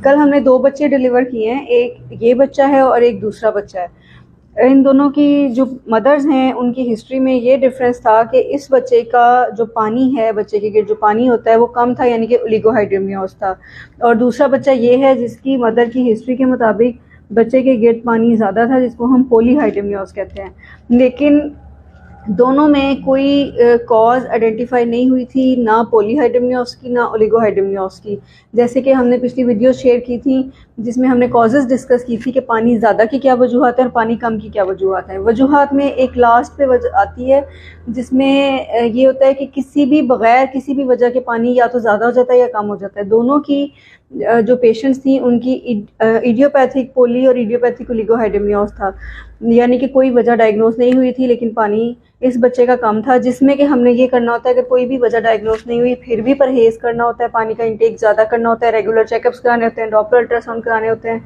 कल हमने 2 बच्चे डिलीवर किए हैं, एक ये बच्चा है और एक दूसरा बच्चा है। इन दोनों की जो मदर्स हैं उनकी हिस्ट्री में ये डिफरेंस था कि इस बच्चे का जो पानी है, बच्चे के गिर जो पानी होता है वो कम था, यानी कि ओलिगोहाइड्रोमियोस था। और दूसरा बच्चा ये है जिसकी मदर की हिस्ट्री के मुताबिक बच्चे के गिर्द पानी ज़्यादा था, जिसको हम पॉलीहाइड्रोमियोस कहते हैं। लेकिन दोनों में कोई कॉज आइडेंटिफाई नहीं हुई थी, ना पॉलीहाइड्रोमियोस की ना ओलिगोहाइड्रोमियोस की। जैसे कि हमने पिछली वीडियो शेयर की थी जिसमें हमने कॉजेज़ डिस्कस की थी कि पानी ज़्यादा की क्या वजूहत है और पानी कम की क्या वजूहत है। वजूहत में एक लास्ट पे वजह आती है जिसमें ये होता है कि किसी भी बग़ैर किसी भी वजह के पानी या तो ज़्यादा हो जाता है या कम हो जाता है। दोनों की जो पेशेंट्स थी उनकी इडियोपैथिक पोली और इडियोपैथिक ओलिगोहाइड्रोमियोस था, यानी कि कोई वजह डायग्नोस नहीं हुई थी लेकिन पानी इस बच्चे का कम था, जिसमें कि हमने ये करना होता है कि कोई भी वजह डायग्नोस नहीं हुई फिर भी परहेज़ करना होता है, पानी का इंटेक ज़्यादा करना होता है, रेगुलर चेकअप्स कराने होते हैं, डॉपलर अल्ट्रासाउंड कराने होते हैं।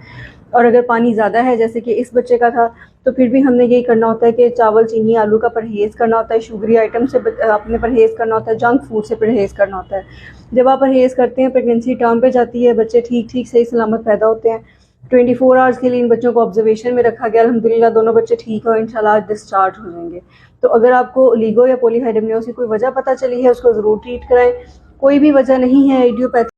और अगर पानी ज़्यादा है जैसे कि इस बच्चे का था तो फिर भी हमने यही करना होता है कि चावल, चीनी, आलू का परहेज़ करना होता है, शुगरी आइटम से आपने परहेज़ करना होता है, जंक फूड से परहेज़ करना होता है। जब आप परहेज़ करते हैं प्रेगनेंसी टर्म पे जाती है, बच्चे ठीक सही सलामत पैदा होते हैं। 24 आवर्स के लिए इन बच्चों को ऑब्जर्वेशन में रखा गया। अल्हम्दुलिल्लाह दोनों बच्चे ठीक हैं और इंशाल्लाह डिस्चार्ज हो जाएंगे। तो अगर आपको ओलिगो या पॉलीहाइड्रोमियोस की कोई वजह पता चली है उसको ज़रूर ट्रीट कराएं। कोई भी वजह नहीं है, इडियोपैथी